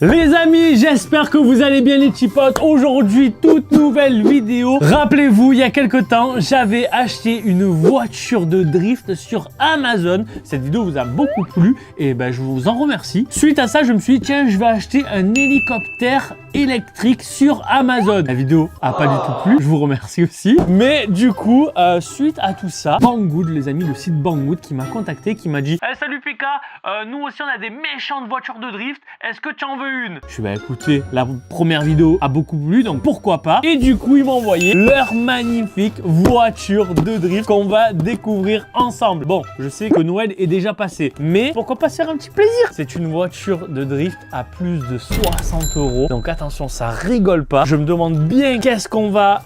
Les amis, j'espère que vous allez bien les petits potes. Aujourd'hui, toute nouvelle vidéo. Rappelez-vous, il y a quelques temps, j'avais acheté une voiture de drift sur Amazon. Cette vidéo vous a beaucoup plu et ben je vous en remercie. Suite à ça, je me suis dit, tiens, je vais acheter un hélicoptère électrique sur Amazon. La vidéo a pas du tout plu, je vous remercie aussi. Mais du coup, suite à tout ça, Banggood, les amis, le site Banggood qui m'a contacté, qui m'a dit hey, salut Pika, nous aussi on a des méchantes voitures de drift, est-ce que tu en veux une? Je vais écouter, la première vidéo a beaucoup plu, donc pourquoi pas. Et du coup, ils m'ont envoyé leur magnifique voiture de drift qu'on va découvrir ensemble. Bon, je sais que Noël est déjà passé, mais pourquoi pas se faire un petit plaisir? C'est une voiture de drift à plus de 60 €. Donc attention, ça rigole pas. Je me demande bien qu'est-ce qu'on va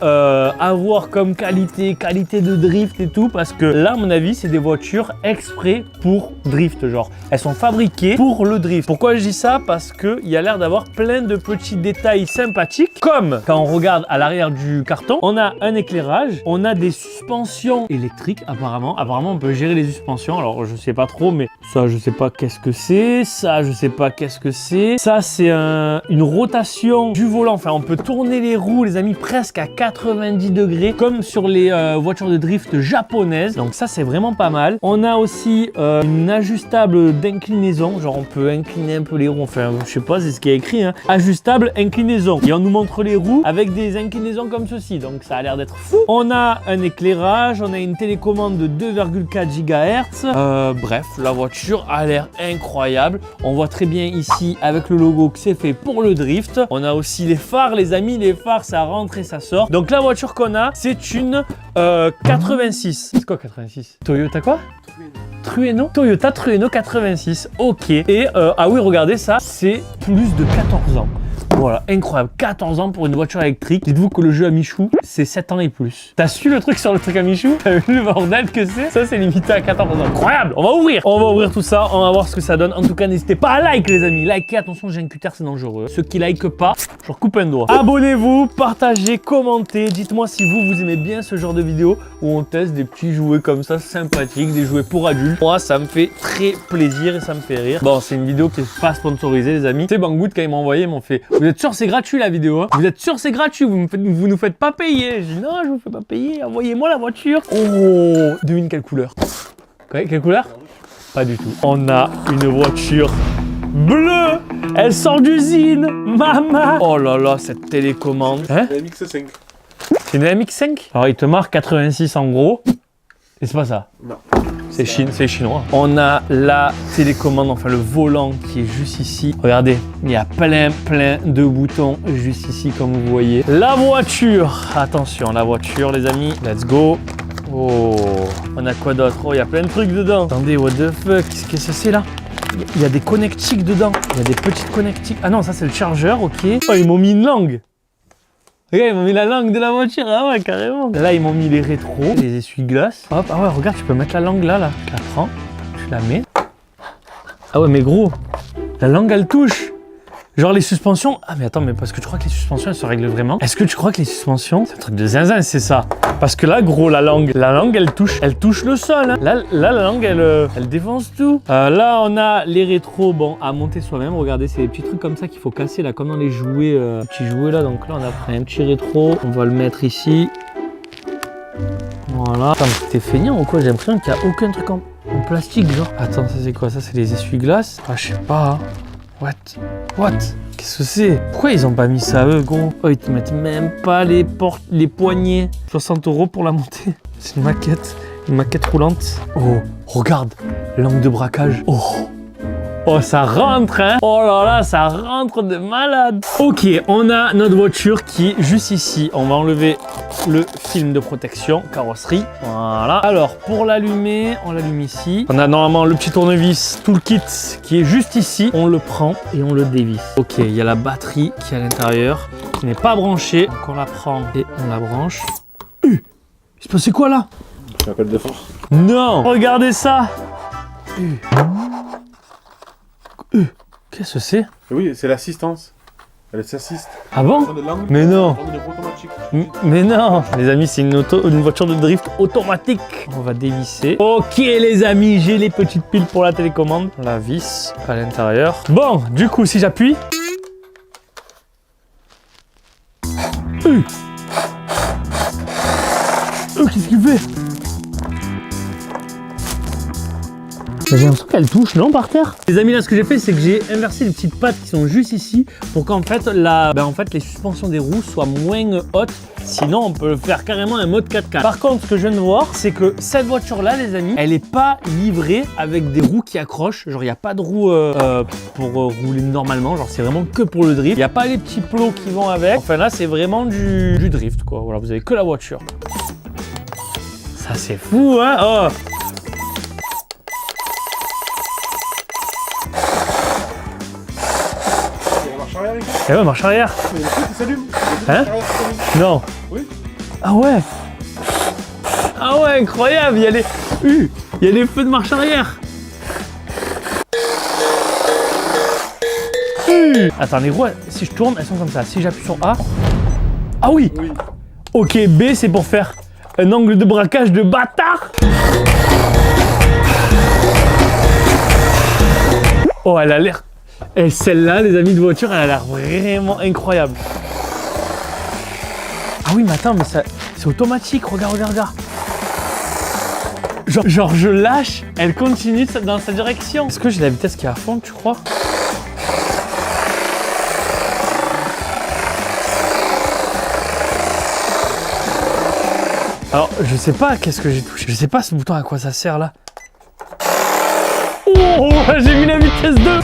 avoir comme qualité de drift et tout, parce que là, à mon avis, c'est des voitures exprès pour drift, genre. Elles sont fabriquées pour le drift. Pourquoi je dis ça? Parce que il y a l'air d'avoir plein de petits détails sympathiques, comme quand on regarde à l'arrière du carton, on a un éclairage, on a des suspensions électriques apparemment. Apparemment, on peut gérer les suspensions. Alors, je sais pas trop, mais ça, je sais pas qu'est-ce que c'est. Ça, je sais pas qu'est-ce que c'est. Ça, c'est une rotation du volant. Enfin, on peut tourner les roues, les amis, presque à 90 degrés, comme sur les voitures de drift japonaises. Donc ça, c'est vraiment pas mal. On a aussi une ajustable d'inclinaison. Genre, on peut incliner un peu les roues. Enfin, je sais pas, c'est ce qui est écrit, hein. Ajustable inclinaison. Et on nous montre les roues avec des inclinaisons comme ceci. Donc ça a l'air d'être fou. On a un éclairage, on a une télécommande de 2,4 GHz. Bref, la voiture a l'air incroyable. On voit très bien ici avec le logo que c'est fait pour le drift. On a aussi les phares, les amis. Les phares, ça rentre et ça sort. Donc la voiture qu'on a, c'est une 86. C'est quoi 86? Toyota quoi? Trueno? Toyota Trueno 86. Ok. Et ah oui, regardez ça, c'est plus de 14 ans. Voilà, incroyable. 14 ans pour une voiture électrique. Dites-vous que le jeu à Michou, c'est 7 ans et plus. T'as su le truc sur le truc à Michou? T'as vu le bordel que c'est? Ça, c'est limité à 14 ans. Incroyable. On va ouvrir tout ça. On va voir ce que ça donne. En tout cas, n'hésitez pas à like, les amis. Likez. Attention, j'ai un cutter, c'est dangereux. Ceux qui likent pas, je leur coupe un doigt. Abonnez-vous, partagez, commentez. Dites-moi si vous aimez bien ce genre de vidéo où on teste des petits jouets comme ça, sympathiques, des jouets pour adultes. Moi, ça me fait très plaisir et ça me fait rire. Bon, c'est une vidéo qui est pas sponsorisée, les amis. C'est Banggood quand ils m'ont envoyé, ils m'ont fait. Vous êtes sûr c'est gratuit la vidéo, hein? Vous êtes sûr c'est gratuit, vous nous faites pas payer. Je dis non, je vous fais pas payer, envoyez-moi la voiture. Oh, devine quelle couleur? Quelle couleur? Pas du tout. On a une voiture bleue. Elle sort d'usine, maman. Oh là là, cette télécommande. Hein? Une MX5. C'est une MX5? Alors il te marque 86 en gros. Et c'est pas ça? Non. C'est chinois. On a la télécommande, enfin le volant qui est juste ici. Regardez, il y a plein de boutons juste ici comme vous voyez. La voiture, attention, la voiture les amis, let's go. Oh, on a quoi d'autre? Oh, il y a plein de trucs dedans. Attendez, what the fuck, qu'est-ce que c'est là? Il y a des connectiques dedans. Il y a des petites connectiques. Ah non, ça c'est le chargeur, ok. Oh, ils m'ont mis une langue. Regarde, ils m'ont mis la langue de la voiture, ah ouais, carrément. Là, ils m'ont mis les rétros, les essuie-glaces. Hop, ah ouais, regarde, tu peux mettre la langue là. Je la prends, je la mets. Ah ouais, mais gros, la langue, elle touche. Genre les suspensions. Ah mais attends, mais parce que tu crois que les suspensions, elles se règlent vraiment? Est-ce que tu crois que les suspensions, c'est un truc de zinzin, c'est ça? Parce que là, gros, la langue, elle touche le sol. Hein. Là, la langue, elle défonce tout. Là, on a les rétros, bon, à monter soi-même. Regardez, c'est des petits trucs comme ça qu'il faut casser, là, comme dans les jouets, petits jouets, là. Donc là, on a pris un petit rétro. On va le mettre ici. Voilà. Attends, mais t'es feignant ou quoi? J'ai l'impression qu'il n'y a aucun truc en plastique, genre. Attends, ça, c'est quoi? Ça, c'est les essuie-glaces. Ah, je sais pas. Hein. What? Qu'est-ce que c'est? Pourquoi ils ont pas mis ça eux, gros? Oh, ils te mettent même pas les poignées. 60 € pour la montée. C'est une maquette roulante. Oh, regarde, langue de braquage. Oh, ça rentre, hein? Oh là là, ça rentre de malade. Ok, on a notre voiture qui est juste ici. On va enlever le film de protection, carrosserie. Voilà. Alors, pour l'allumer, on l'allume ici. On a normalement le petit tournevis, tout le kit qui est juste ici. On le prend et on le dévisse. Ok, il y a la batterie qui est à l'intérieur, qui n'est pas branchée. Donc, on la prend et on la branche. Il se passait quoi là? C'est un appel de force. Non! Regardez ça! Qu'est-ce que c'est? Oui, c'est l'assistance. Elle s'assiste. Ah bon? Mais non! Automatique. Mais non! Les amis, c'est une voiture de drift automatique. On va dévisser. Ok les amis, j'ai les petites piles pour la télécommande. On la vis à l'intérieur. Bon, du coup, si j'appuie, Qu'est-ce qu'il fait? J'ai l'impression qu'elle touche, non, par terre? Les amis, là, ce que j'ai fait, c'est que j'ai inversé les petites pattes qui sont juste ici pour qu'en fait, les suspensions des roues soient moins hautes. Sinon, on peut faire carrément un mode 4x4. Par contre, ce que je viens de voir, c'est que cette voiture-là, les amis, elle n'est pas livrée avec des roues qui accrochent. Genre, il n'y a pas de roues pour rouler normalement. Genre, c'est vraiment que pour le drift. Il n'y a pas les petits plots qui vont avec. Enfin, là, c'est vraiment du drift, quoi. Voilà, vous avez que la voiture. Ça, c'est fou, hein? Oh. Eh ouais, marche arrière. Mais le feu qui s'allume. Hein? Non. Oui. Ah ouais. Ah ouais, incroyable. Il y a les feux de marche arrière. Attends, les roues, si je tourne, elles sont comme ça. Si j'appuie sur A. Ah oui. Oui. Ok, B, c'est pour faire un angle de braquage de bâtard. Oh, elle a l'air... Et celle-là, les amis de voiture, elle a l'air vraiment incroyable. Ah oui, mais attends, mais ça, c'est automatique. Regarde, regarde, regarde. Genre, je lâche, elle continue dans sa direction. Est-ce que j'ai la vitesse qui est à fond, tu crois? Alors, je sais pas qu'est-ce que j'ai touché. Je sais pas ce bouton à quoi ça sert là. Oh, j'ai mis la vitesse 2.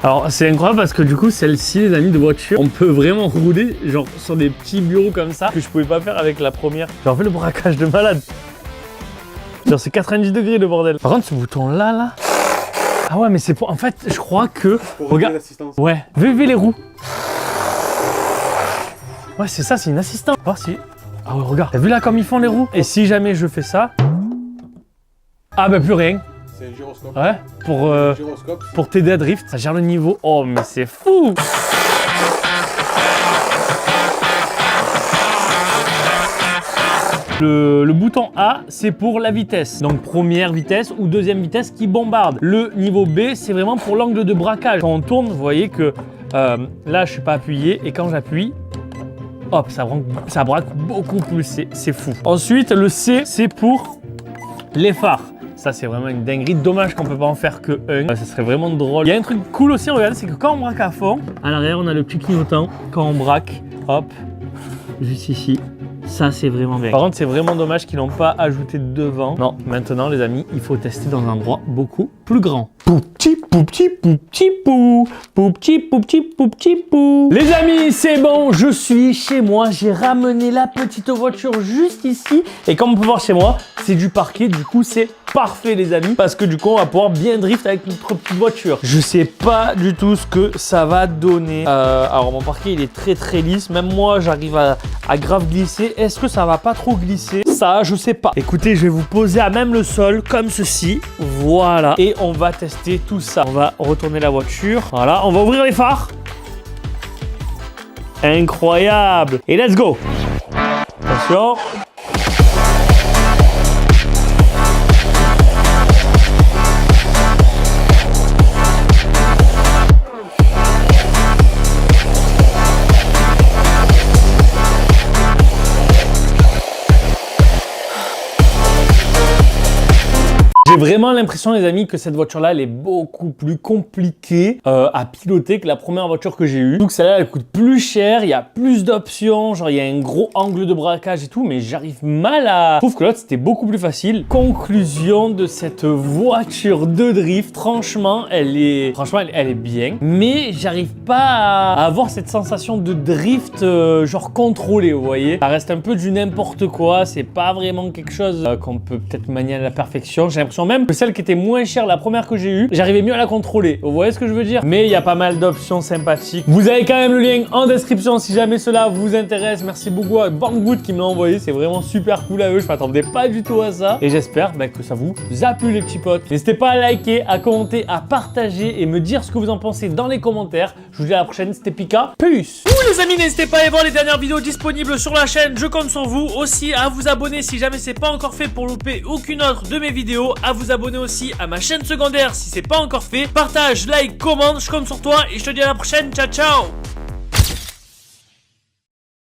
Alors c'est incroyable parce que du coup celle-ci, les amis de voiture, on peut vraiment rouler genre sur des petits bureaux comme ça que je pouvais pas faire avec la première. J'ai fait le braquage de malade. Genre c'est 90 degrés le bordel. Par contre ce bouton là. Ah ouais mais c'est pour... En fait je crois que... Pour Regarde. l'assistance. Ouais. VV les roues. Ouais c'est ça, c'est une assistante. Voir si... Ah ouais regarde. T'as vu là comme ils font les roues? Et si jamais je fais ça... Ah bah plus rien. C'est un gyroscope. Ouais, Gyroscope. pour t'aider à drift, ça gère le niveau. Oh, mais c'est fou! Le bouton A, c'est pour la vitesse. Donc première vitesse ou deuxième vitesse qui bombarde. Le niveau B, c'est vraiment pour l'angle de braquage. Quand on tourne, vous voyez que là, je suis pas appuyé et quand j'appuie, hop, ça braque beaucoup plus. C'est fou. Ensuite, le C, c'est pour les phares. Ça, c'est vraiment une dinguerie. Dommage qu'on peut pas en faire que un. Ça serait vraiment drôle. Il y a un truc cool aussi, regardez, c'est que quand on braque à fond, à l'arrière, on a le petit clignotant. Quand on braque, hop, juste ici. Ça, c'est vraiment bien. Par contre, c'est vraiment dommage qu'ils n'ont pas ajouté devant. Non, maintenant, les amis, il faut tester dans un endroit beaucoup plus grand. Poupti, poupti, poupti, pou. Poupti, poupti, poupti, pou. Les amis, c'est bon, je suis chez moi. J'ai ramené la petite voiture juste ici. Et comme on peut voir chez moi, c'est du parquet. Du coup, c'est parfait, les amis. Parce que du coup, on va pouvoir bien drift avec notre petite voiture. Je sais pas du tout ce que ça va donner. Alors, mon parquet, il est très, très lisse. Même moi, j'arrive à grave glisser. Est-ce que ça va pas trop glisser? Ça, je sais pas. Écoutez, je vais vous poser à même le sol, comme ceci. Voilà. Et on va tester tout ça. On va retourner la voiture. Voilà, on va ouvrir les phares. Incroyable. Et let's go. Attention. J'ai vraiment l'impression, les amis, que cette voiture-là, elle est beaucoup plus compliquée à piloter que la première voiture que j'ai eue. Donc celle-là, elle coûte plus cher, il y a plus d'options, genre il y a un gros angle de braquage et tout, mais j'arrive mal à... Je trouve que l'autre, c'était beaucoup plus facile. Conclusion de cette voiture de drift, franchement, elle est bien, mais j'arrive pas à avoir cette sensation de drift genre contrôlé, vous voyez. Ça reste un peu du n'importe quoi, c'est pas vraiment quelque chose qu'on peut peut-être manier à la perfection. J'ai l'impression même que celle qui était moins chère, la première que j'ai eue, j'arrivais mieux à la contrôler. Vous voyez ce que je veux dire? Mais il y a pas mal d'options sympathiques. Vous avez quand même le lien en description si jamais cela vous intéresse. Merci beaucoup à Banggood qui me l'a envoyé. C'est vraiment super cool à eux. Je m'attendais pas du tout à ça. Et j'espère que ça vous a plu les petits potes. N'hésitez pas à liker, à commenter, à partager et me dire ce que vous en pensez dans les commentaires. Je vous dis à la prochaine. C'était Pika. Peace. Les amis, n'hésitez pas à aller voir les dernières vidéos disponibles sur la chaîne. Je compte sur vous aussi à vous abonner si jamais c'est pas encore fait pour louper aucune autre de mes vidéos. À vous abonner aussi à ma chaîne secondaire si c'est pas encore fait. Partage, like, commente. Je compte sur toi et je te dis à la prochaine. Ciao, ciao.